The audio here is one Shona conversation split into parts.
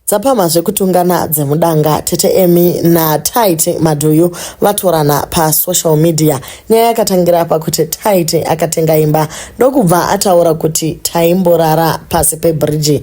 Dzapama zvekutungana dzemudanga Tete Emmy na Taite Maduyu vatorana pa social media. Nyaya yakatangira pakuti Taite akatenga imba ndokubva ataura kuti taimborara pasi pebridge.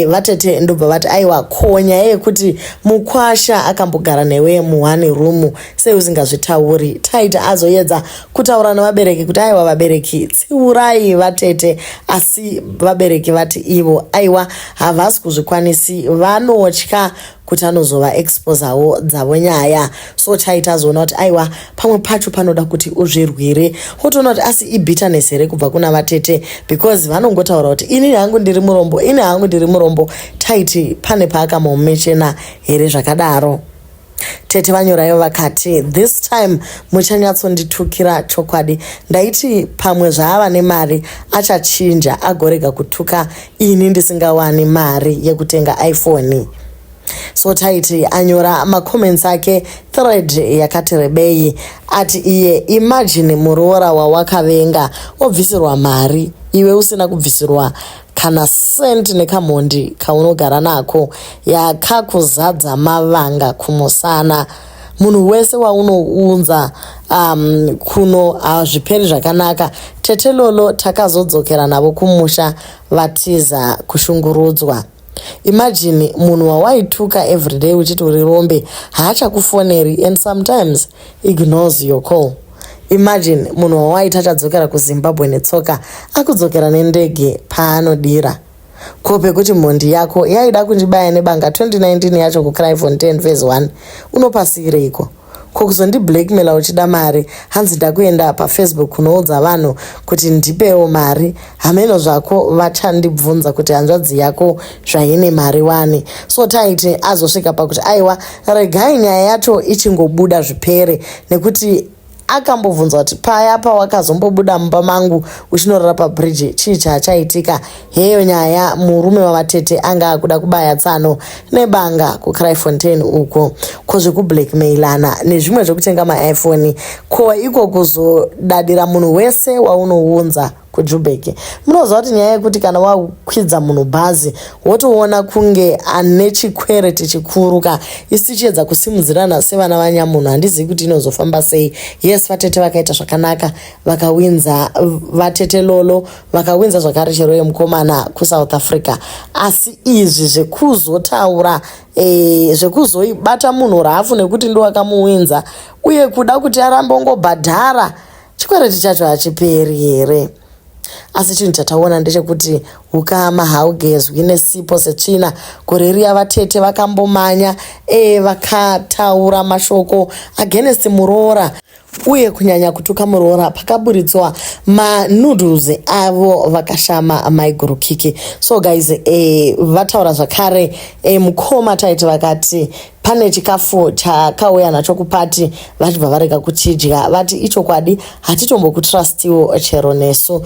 Vatete ndobva vati aiwa konya yekuti mukwasha akambogara newe muone room sei usingazvitauri. Taite azoedza kutaura navabereki kuti aiwa vabereki tsiurai vatete, asi vabereki vati ivo aiwa havasi kuzvikwanisi vanotya kuti anozova exposawo dzavo nyaya. So Taite azoona kuti aiwa pamwe pacho panoda kuti uzvirwire. Wotoona kuti asi ibitterness here kubva kuna vatete because vanongotaura kuti ini hangu ndiri murombo, ini hangu ndiri murombo. Taite pane paakamomechena here zvakadaro. Tete vanyorayo vakati this time muchanyatsonditukira chokwadi. Ndaiti pamwe zvaava nemari achachinja agorega kutuka ini ndisingawani mari yekutenga iPhone. So Taite anyora macomments ake thread yakati rebei ati iye imagine muroora wawakavenga obvisirwa mari iwe usina kubvisirwa kana sent nekamondi kaunogara nako yakakuzadza mavanga kumusana. Munhu wese waunounza kuno hazviperi zvakanaka. Tete lolo takazodzokera navo kumusha vatiza kushungurudzwa. Imagine munhu wawaituka everyday uchiti uri rombe haachakufoneri and sometimes ignores your call. Imagine munhu wawaita achadzokera kuZimbabwe netsoka akudzokera nendege paanodira. Kope kuti mhondi yako yaida kundibaya nebanga 2019 yacho kuCryfontaine phase 1 unopasireiko? Kokuzondi blackmail uchida mari hanzi ndakuenda paFacebook kunoudza vanhu kuti ndipewo mari hameno zvako vachandibvunza kuti hanzvadzi yako zvaine mari wani. So Taite azosvika pakuti aiwa regai nyaya yacho ichingobuda zvipere nekuti akambobvunza kuti paya pawakazombobuda mumba mangu uchinorara pabridge chii chachaitika. Heyo nyaya murume wavatete anga akuda kubaya tsano nebanga kuCryfontaine uko kozvekublackmailana nezvimwe zvekutenga maiPhone. Ko iko kuzodadira munhu wese waunounza kuJubek. Munoziva kuti nyaya yekuti kana wakwidza munhu bhazi wotoona kunge ane chikwereti chikuruka isi chiedza kusimudzirana sevana vanyamunhu handizivi kuti inozofamba sei. Yes, vatete vakaita zvakanaka vakawinza vatete lolo vakawinza zvakare chero yemukomana kuSouth Africa, asi izvi zvekuzotaura zvekuzoibata munhu rafu nekuti ndowakamuwinza uye kuda kuti arambe ngobhadhara chikwereti chacho hachiperi here. Asi chinhu chataona ndechekuti ukama haugezwi nesipo setsvina. Gore riya vatete vakambomanya vakataura mashoko against muroora uye kunyanya kutuka muroora pakaburitswa manoodles avo vakashama maigurukiki. So guys, vataura zvakare mukoma Taite vakati pane chikafu chakauya nacho kupati vachibva varega kuchidya vati ichokwadi hatitombokutrastiwo chero nesu.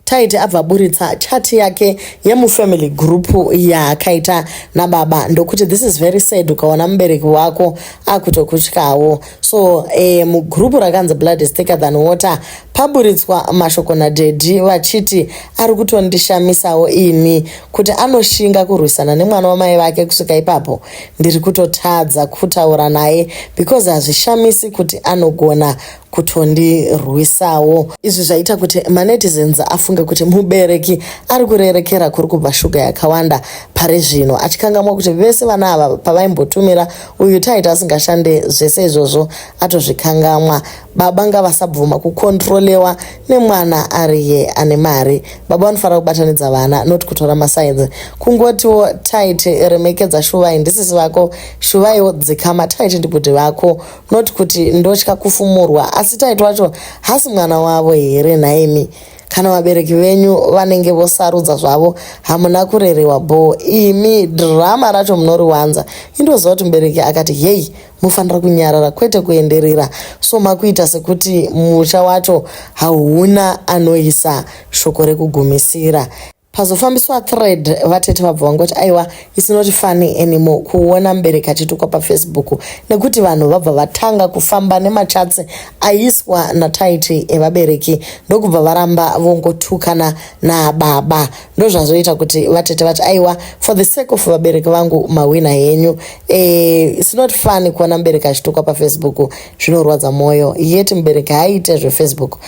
Taite abva buritsa chati yake yemufamily group yaakaita nababa ndokuti this is very sad ukaona mubereki wako akutokutyawo. So mugrupu rakanzi blood is thicker than water paburitswa mashoko naDaddy vachiti ari kutondishamisawo ini kuti anoshinga kurwisana nemwana wamai vake. Kusvika ipapo ndiri kutotadza kutaura naye because hazvishamisi kuti anogona kutondirwisawo. Izvi zvaita kuti manetizens afunge kuti mubereki ari kurerekera kuri kubva shuga yakawanda pari zvino, achikangamwa kuti vese vana ava pavaimbotumira uyu Taite asingashande zvese izvozvo atozvikangamwa. Baba ngavasabvuma kukontrolewa nemwana ariye ane mari. Baba vanofanira kubatanidza vana not kutora masaidzi. Kungotiwo Taite remekedza shuvai ndisisi vako, shuvaiwo dzikama. Taite ndibudhi vako not kuti ndotya kufumurwa, asi Taite wacho hasi mwana wavo here naimi. Kana vabereki venyu vanenge vosarudza zvavo hamuna kurerewa bo imi drama racho munoriwanza. Indoziva kuti mubereki akati hei mufanira kunyarara kwete kuenderera. So makuita sekuti musha wacho hauna anoisa shoko rekugumisira. pazofambiswa thread vatete vabva vangoti aiwa it's not funny anymore kuona mubereki achitukwa paFacebook, nekuti vanhu vabva vatanga kufamba nemachatsi aiswa nataiti evabereki ndokubva varamba vongotukana nababa. Ndozvazoita kuti vatete vati aiwa for the sake of vabereki vangu mawina henyu. It's not funny kuona mubereki achitukwa paFacebook, zvinorwadza mwoyo. Yeti mubereki haaite zveFacebook.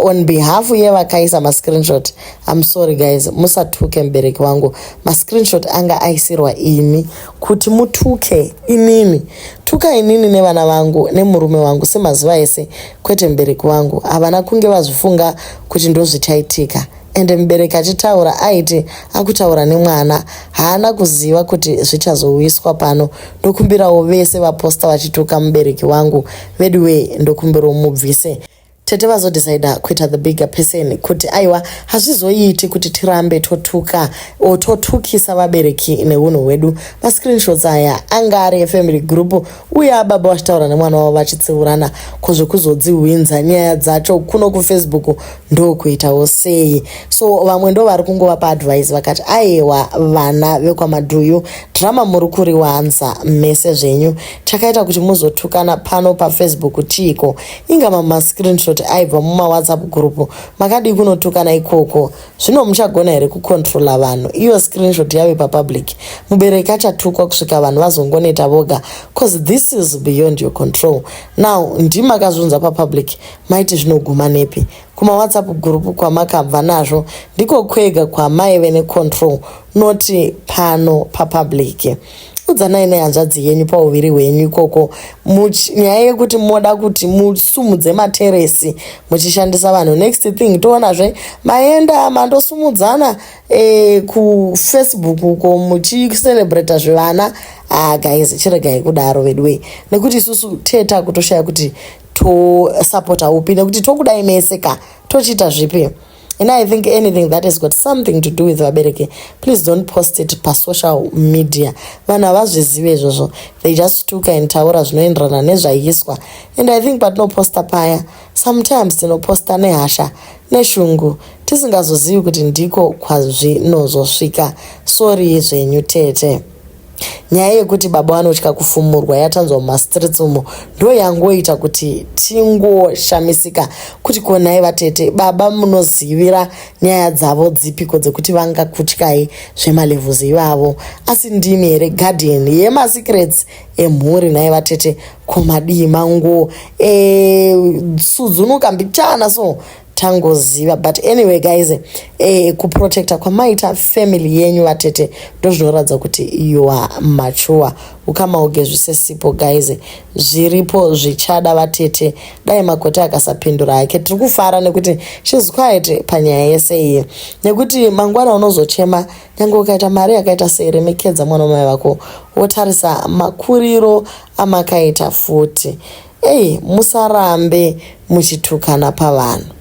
On behalf yevakaisa mascreenshot, I'm sorry guys, musatuke mubereki wangu. Mascreenshot anga aisirwa ini kuti mutuke inini. Tuka inini nevana vangu nemurume wangu semazuva ese, kwete mubereki wangu. Havana kunge vazvifunga kuti ndozvichaitika. Ende mubereki achitaura aiti akutaura nemwana, haana kuziva kuti zvichazowiswa pano. Ndokumbirawo vese vaposta vachituka mubereki wangu veduwe, ndokumbirawo mubvise. Tete vazodecida kuita the bigger person kuti aiwa hazvizoiti kuti tirambe totuka o totukisa vabereki neunhu hwedu. Mascreenshots aya anga ari efamily group uye ababa vachitaura nemwana wavo vachitsiurana kuzvokuzodziwinza nyaya dzacho kuno kuFacebook ndokuitawo sei. So vamwe ndo vari kungovapa advice vakati aiwa vana vekwaMadhuyu, drama muri kuriwanza mese zvenyu, chakaita kuti muzotukana pano paFacebook chiko. Inga mascreenshot aibva mumawhatsapp group makadi kunotukana ikoko, zvino muchagona here kucontrola vanhu? Iyo screenshot yave papublic, mubereki achatukwa kusvika vanhu vazongoneta voga, because this is beyond your control. Now ndimakazunza papublic, maiti zvinoguma nepi? Kuma WhatsApp group kwamakabva nazvo ndiko kwega kwamaive necontrol, noti pano papublic. Udzanai nehanzvadzi yenyu pauviri hwenyu ikoko nyaya yekuti moda kuti musumudze materesi muchishandisa vanhu. Next thing toonazve maenda mandosumudzana kuFacebook uko muchicelebrata zvevana. Guys, chiregai kudaro vedwe, nekuti isusu teta kutoshaya kuti tosupporta upi, nekuti tokudai meseka tochita zvipi. And I think anything that has got something to do with vabereki, please don't post it pa social media. Vana vazvizive izvozvo, they just tuka and taura zvinoenderana nezvaiswa. And I think patinoposta paya, sometimes tinoposta nehasha neshungu tisingazozivi kuti ndiko kwazvinozosvika. Sorry zvenyu tete. Nyaya yekuti baba vanotya kufumurwa yatanzwa mumastreets umo ndo yangoita kuti tingoshamisika kuti konai vatete baba munozivira nyaya dzavo dzipiko dzekuti vangakutyai zvemalevels ivavo. Asi ndimi here guardian yemasecrets emhuri nai vatete komadii mangu sudzunuka mbichana so tangoziva. But anyway guys, kuprotecta kwamaita family yenyu vatete ndozvinoratidza kuti you are mature. Ukamauge zvisesipo guys, zviripo zvichada vatete. Dai makoti akasapindura ake tiri kufara nekuti she's quiet panyaya yese iyi, nekuti mangwana unozochema nyange ukaita mari yakaita sei, remekedza mwana mai vako wotarisa makuriro amakaita futi. Musarambe muchitukana pavanhu.